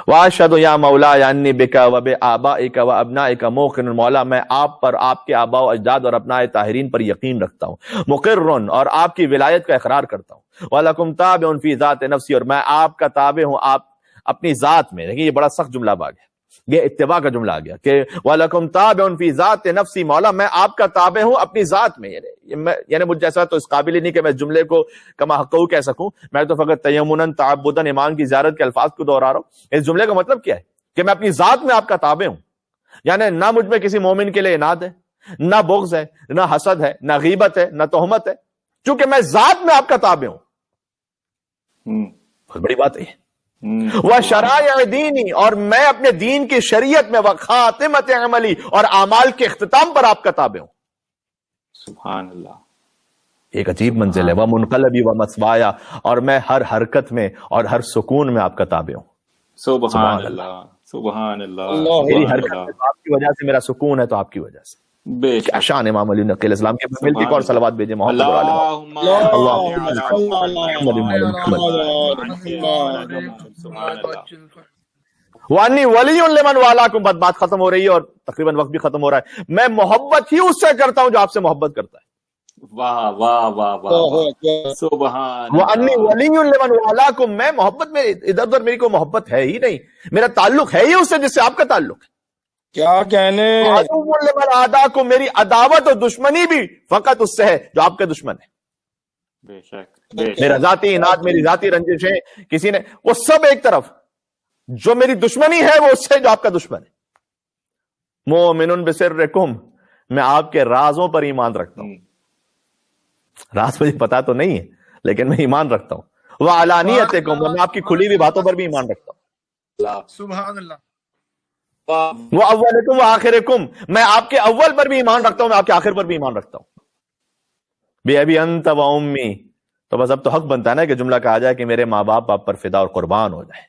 واشهد یا مولاي انی بک و بآبائک و ابنائک موقن، مولا میں آپ پر، آپ کے آباء و اجداد اور ابناء طاہرین پر یقین رکھتا ہوں، مقر اور آپ کی ولایت کا اقرار کرتا ہوں، وَلَكُمْ تَابِعٌ فِي ذَاتِ نَفْسِي، اور میں آپ کا تابع ہوں آپ اپنی ذات میں۔ دیکھیں یہ بڑا سخت جملہ آ گیا، یہ اتباع کا جملہ آ گیا کہ وَلَكُمْ تَابِعٌ فِي ذَاتِ نَفْسِي، مولا میں آپ کا تابع ہوں اپنی ذات میں۔ یعنی مجھ جیسا تو اس قابل ہی نہیں کہ میں اس جملے کو کما حقہ کہہ سکوں، میں تو فقط تیمناً تعبداً ایمان کی زیارت کے الفاظ کو دہرا رہا ہوں۔ اس جملے کا مطلب کیا ہے کہ میں اپنی ذات میں آپ کا تابع ہوں، یعنی نہ مجھ میں کسی مومن کے لیے اناد ہے، نہ بغض ہے، نہ حسد ہے، نہ غیبت ہے، نہ تہمت ہے، چونکہ میں ذات میں آپ کا تابع ہوں۔ بہت بڑی بات ہے۔ وَشَرَائِعِ دِینِی، اور میں اپنے دین کی شریعت میں، وَخَاتِمَةِ عَمَلِی، اور اعمال کے اختتام پر آپ کا تابع ہوں۔ سبحان اللہ، ایک عجیب منزل ہے۔ وَمُنْقَلَبِی وَمَثْوَایَ، اور میں ہر حرکت میں اور ہر سکون میں آپ کا تابع ہوں۔ سبحان اللہ، سبحان اللہ، میری حرکت میں تو آپ کی وجہ سے میرا سکون ہے، تو آپ کی وجہ سے۔ بے کیا شان امام علی نقی السلام کے ملتی کو اور صلوات بھیجے محمد وانی ولی لمن والاکم۔ بات ختم ہو رہی ہے اور تقریباً وقت بھی ختم ہو رہا ہے۔ میں محبت ہی اس سے کرتا ہوں جو آپ سے محبت کرتا ہے۔ واہ واہ واہ واہ، سبحان وانی ولی لمن والاکم، میں محبت میں ادھر ادھر میری کوئی محبت ہے ہی نہیں، میرا تعلق ہے ہی اس سے جس سے آپ کا تعلق ہے۔ کیا کہنے، لمن عاداکم، میری عداوت اور دشمنی بھی فقط اس سے ہے جو آپ کے دشمن ہے۔ بے شک، میرا ذاتی اناد، میری ذاتی رنجشیں کسی نے، وہ سب ایک طرف، جو میری دشمنی ہے وہ اس سے جو آپ کا دشمن ہے۔ مومن بسرکم، میں آپ کے رازوں پر ایمان رکھتا ہوں۔ راز مجھے پتا تو نہیں ہے لیکن میں ایمان رکھتا ہوں۔ وعلانیتکم، میں آپ کی کھلی ہوئی باتوں پر بھی ایمان رکھتا ہوں۔ سبحان اللہ۔ وَأَوَّلِكُمْ وَآخِرِكُمْ، میں آپ کے اول پر بھی ایمان رکھتا ہوں، میں آپ کے آخر پر بھی ایمان رکھتا ہوں۔ بِأَبِي أَنْتَ وَأُمِّي، تو بس اب تو حق بنتا ہے نا کہ جملہ کہا جائے کہ میرے ماں باپ آپ پر فدا اور قربان ہو جائے۔